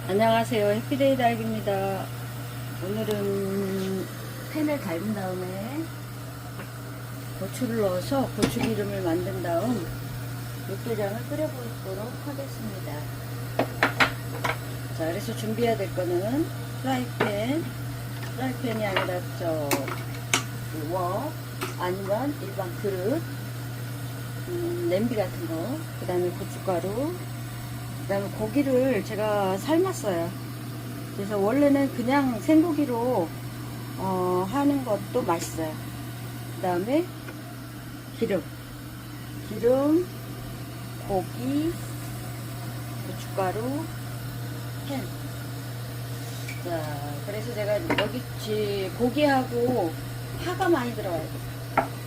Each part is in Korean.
안녕하세요. 해피데이 닭입니다. 오늘은 팬을 달군 다음에 고추를 넣어서 고추기름을 만든 다음 육개장을 끓여보도록 하겠습니다. 자, 그래서 준비해야 될 거는 프라이팬이 아니라 웍 아니면 일반 그릇, 냄비 같은 거, 그 다음에 고춧가루, 그 다음에 고기를 제가 삶았어요. 그래서 원래는 그냥 생고기로 하는 것도 맛있어요. 그 다음에 기름, 고기, 고춧가루, 햄. 자, 그래서 제가 여기 고기하고 파가 많이 들어가요.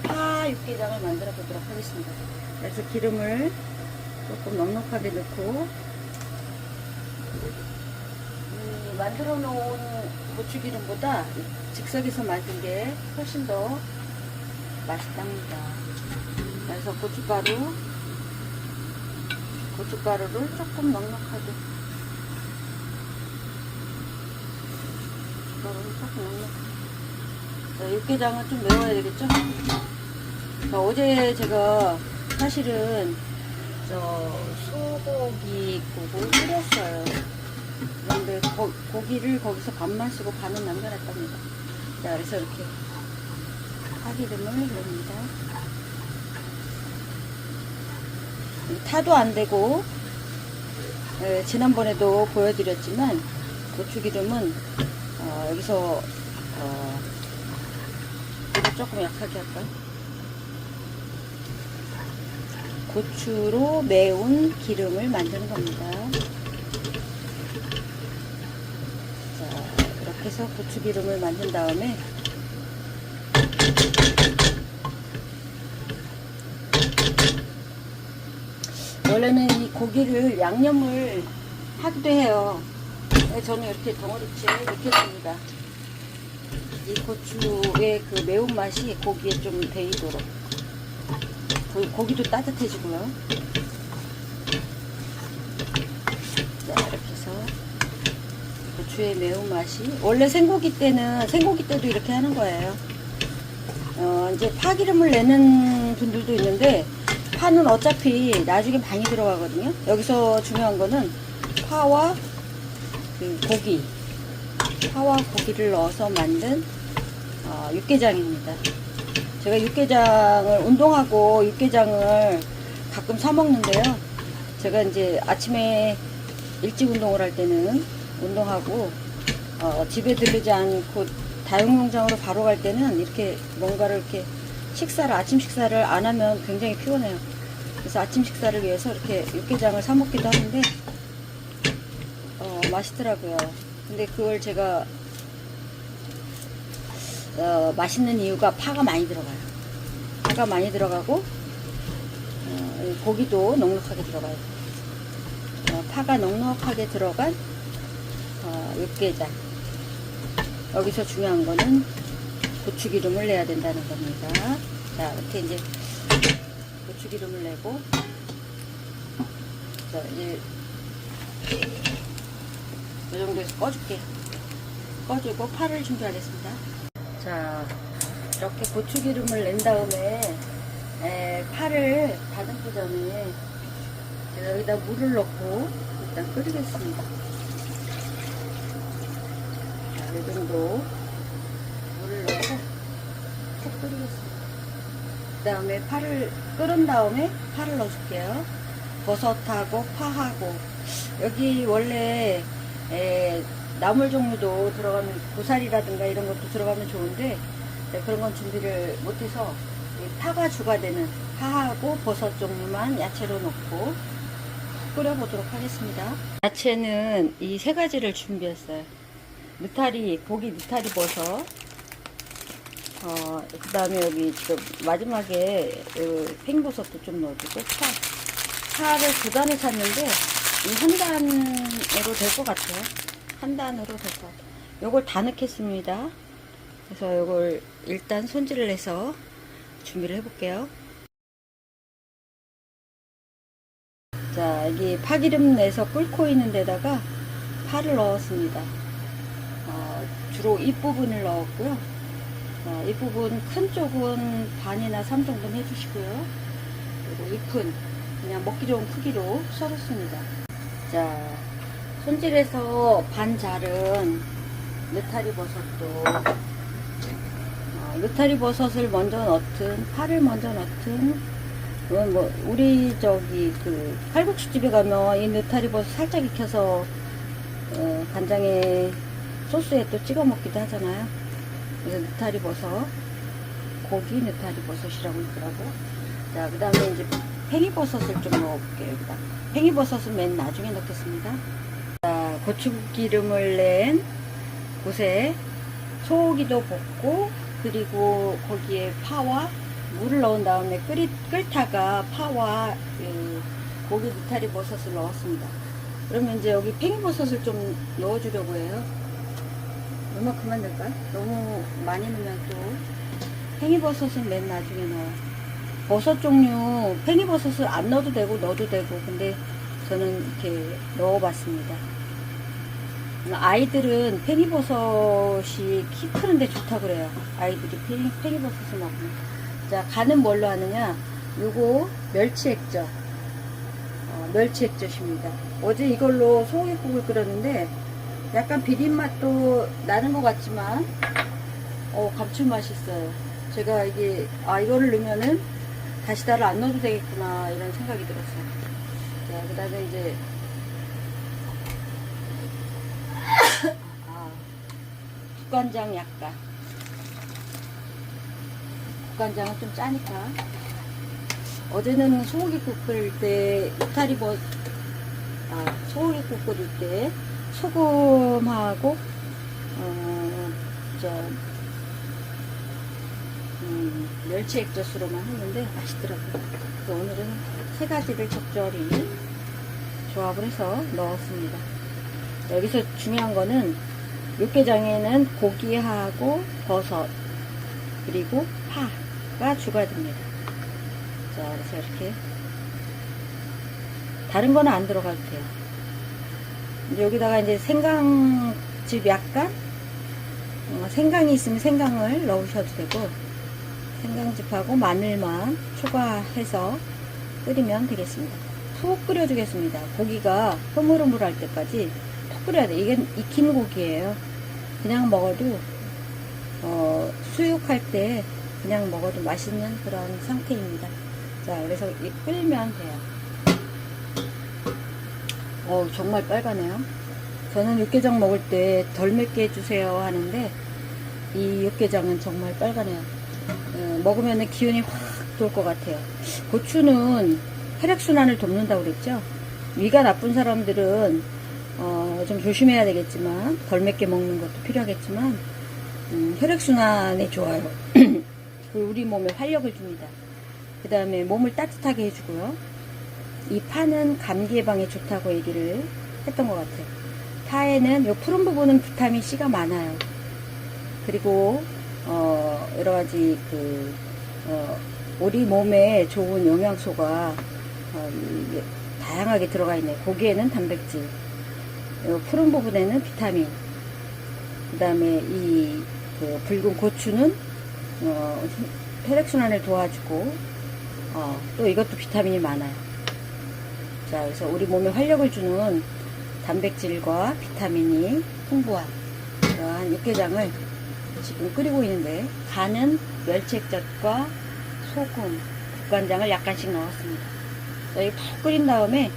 파 육개장을 만들어 보도록 하겠습니다. 그래서 기름을 조금 넉넉하게 넣고, 만들어 놓은 고추기름보다 즉석에서 만든 게 훨씬 더 맛있답니다. 그래서 고춧가루를 조금 넉넉하게, 자, 육개장은 좀 매워야 되겠죠? 자, 어제 제가 사실은 소고기 국을 끓였어요. 그런데 고기를 거기서 반만 쓰고 반은 남겨놨답니다. 자, 그래서 이렇게 파기름을 넣습니다. 타도 안 되고, 지난번에도 보여드렸지만 고추기름은 여기서 조금 약하게 할까요? 고추로 매운 기름을 만드는 겁니다. 자, 이렇게 해서 고추기름을 만든 다음에 원래는 이 고기를 양념을 하기도 해요. 저는 이렇게 덩어리째 익혔습니다. 이 고추의 그 매운맛이 고기에 좀 배이도록. 고기도 따뜻해지고요. 자, 이렇게 해서 고추의 매운맛이, 원래 생고기 때도 이렇게 하는 거예요. 이제 파기름을 내는 분들도 있는데, 파는 어차피 나중에 많이 들어가거든요. 여기서 중요한 거는 파와 고기를 넣어서 만든 육개장입니다. 제가 운동하고 육개장을 가끔 사 먹는데요. 제가 이제 아침에 일찍 운동을 할 때는 운동하고 집에 들르지 않고 다용용장으로 바로 갈 때는 이렇게 뭔가를 이렇게 아침 식사를 안 하면 굉장히 피곤해요. 그래서 아침 식사를 위해서 이렇게 육개장을 사 먹기도 하는데 맛있더라고요. 근데 그걸 제가 맛있는 이유가 파가 많이 들어가요. 파가 많이 들어가고 고기도 넉넉하게 들어가요. 파가 넉넉하게 들어간 육개장. 여기서 중요한 거는 고추기름을 내야 된다는 겁니다. 자, 이렇게 이제 고추기름을 내고, 자, 이제 이 정도에서 꺼주고 파를 준비하겠습니다. 자, 이렇게 고추기름을 낸 다음에 파를 다듬기 전에 제가 여기다 물을 넣고 일단 끓이겠습니다. 자, 이 정도 물을 넣고 푹 끓이겠습니다. 그 다음에 파를 끓은 다음에 파를 넣어줄게요. 버섯하고 파하고, 여기 원래 나물 종류도 들어가면, 고사리라든가 이런 것도 들어가면 좋은데 그런 건 준비를 못해서 파가 주가 되는 파하고 버섯 종류만 야채로 넣고 끓여보도록 하겠습니다. 야채는 이 세 가지를 준비했어요. 고기 느타리 버섯, 그 다음에 여기 지금 마지막에 팽버섯도 좀 넣어주고, 파를 두 단을 샀는데 한 단으로 될 것 같아요. 한 단으로 될 것 같아요. 요걸 다 넣겠습니다. 그래서 요걸 일단 손질을 해서 준비를 해볼게요. 자, 여기 파기름 내서 끓고 있는 데다가 파를 넣었습니다. 주로 잎부분을 넣었고요. 잎부분 큰 쪽은 반이나 3등분 해주시고요. 그리고 잎은 그냥 먹기 좋은 크기로 썰었습니다. 자, 손질해서 반 자른 느타리 버섯도 느타리 버섯을 먼저 넣든 파를 먼저 넣든 뭐 우리 저기 그 칼국수 집에 가면 이 느타리 버섯 살짝 익혀서 간장에 소스에 또 찍어 먹기도 하잖아요. 그래서 느타리 버섯, 고기 느타리 버섯이라고 있더라고요. 자, 그 다음에 이제 팽이버섯을 좀 넣어볼게요. 여기다 팽이버섯은 맨 나중에 넣겠습니다. 자, 고추기름을 낸 곳에 소고기도 볶고, 그리고 거기에 파와 물을 넣은 다음에 끓다가 파와 고기 느타리 버섯을 넣었습니다. 그러면 이제 여기 팽이버섯을 좀 넣어주려고 해요. 얼마큼만 넣을까? 너무 많이 넣으면 또 팽이버섯은 맨 나중에 넣어요. 버섯 종류 팽이버섯을 안 넣어도 되고 넣어도 되고, 근데 저는 이렇게 넣어봤습니다. 아이들은 팽이버섯이 키 크는데 좋다 그래요. 아이들이 팽이버섯을 먹으면. 자, 간은 뭘로 하느냐? 요거 멸치액젓, 멸치액젓입니다. 어제 이걸로 소고기국을 끓였는데 약간 비린맛도 나는 것 같지만 감칠맛이 있어요. 제가 이게 이거를 넣으면은 다시다를 안 넣어도 되겠구나 이런 생각이 들었어요. 자, 그 다음에 이제 국간장 약간, 국간장은 좀 짜니까. 어제는 소고기국 끓일 때 소고기국 끓일 때 소금하고 멸치 액젓으로만 했는데 맛있더라고요. 그래서 오늘은 세 가지를 적절히 조합을 해서 넣었습니다. 여기서 중요한 거는 육개장에는 고기하고 버섯 그리고 파가 추가됩니다. 자, 그래서 이렇게 다른 거는 안 들어가도 돼요. 이제 여기다가 이제 생강즙 약간, 생강이 있으면 생강을 넣으셔도 되고, 생강즙하고 마늘만 추가해서 끓이면 되겠습니다. 푹 끓여주겠습니다. 고기가 흐물흐물할 때까지 푹 끓여야 돼요. 이게 익힌 고기예요. 그냥 먹어도 수육할 때 그냥 먹어도 맛있는 그런 상태입니다. 자, 그래서 끓이면 돼요. 정말 빨가네요. 저는 육개장 먹을 때 덜 맵게 해주세요 하는데 이 육개장은 정말 빨가네요. 먹으면 기운이 확 돌 것 같아요. 고추는 혈액순환을 돕는다고 그랬죠. 위가 나쁜 사람들은 좀 조심해야 되겠지만, 덜 맵게 먹는 것도 필요하겠지만 혈액순환에 좋아요. 우리 몸에 활력을 줍니다. 그 다음에 몸을 따뜻하게 해주고요. 이 파는 감기 예방에 좋다고 얘기를 했던 것 같아요. 파에는 요 푸른 부분은 비타민 C가 많아요. 그리고 여러 가지 우리 몸에 좋은 영양소가 다양하게 들어가 있네요. 고기에는 단백질, 요 푸른 부분에는 비타민, 그 다음에 이 붉은 고추는 혈액순환을 도와주고 또 이것도 비타민이 많아요. 자, 그래서 우리 몸에 활력을 주는 단백질과 비타민이 풍부한 그러한 육개장을 지금 끓이고 있는데, 간은 멸치액젓과 소금, 국간장을 약간씩 넣었습니다. 자, 이거 푹 끓인 다음에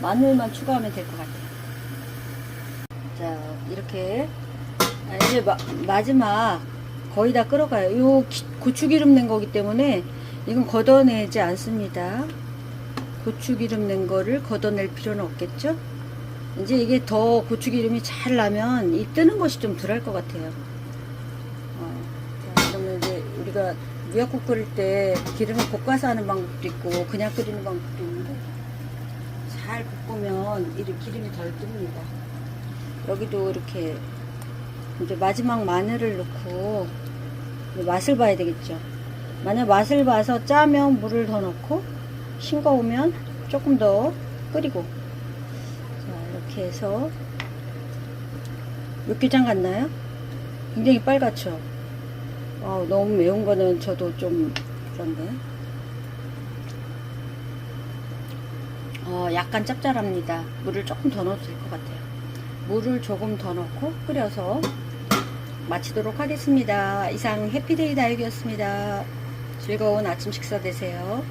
마늘만 추가하면 될 것 같아요. 자, 이렇게 이제 마지막 거의 다 끓어가요. 요 고추기름 낸 거기 때문에 이건 걷어내지 않습니다. 고추기름 낸 거를 걷어낼 필요는 없겠죠? 이제 이게 더 고추기름이 잘 나면 이 뜨는 것이 좀 덜 할 것 같아요. 자, 그러면 이제 우리가 미역국 끓일 때 기름을 볶아서 하는 방법도 있고 그냥 끓이는 방법도 있는데, 잘 볶으면 이렇게 기름이 덜 뜹니다. 여기도 이렇게 이제 마지막 마늘을 넣고 맛을 봐야 되겠죠. 만약 맛을 봐서 짜면 물을 더 넣고, 싱거우면 조금 더 끓이고, 자, 이렇게 해서 육개장 같나요? 굉장히 빨갛죠? 너무 매운 거는 저도 좀 그런데. 약간 짭짤합니다. 물을 조금 더 넣어도 될 것 같아요. 물을 조금 더 넣고 끓여서 마치도록 하겠습니다. 이상 해피데이 다육이었습니다. 즐거운 아침 식사 되세요.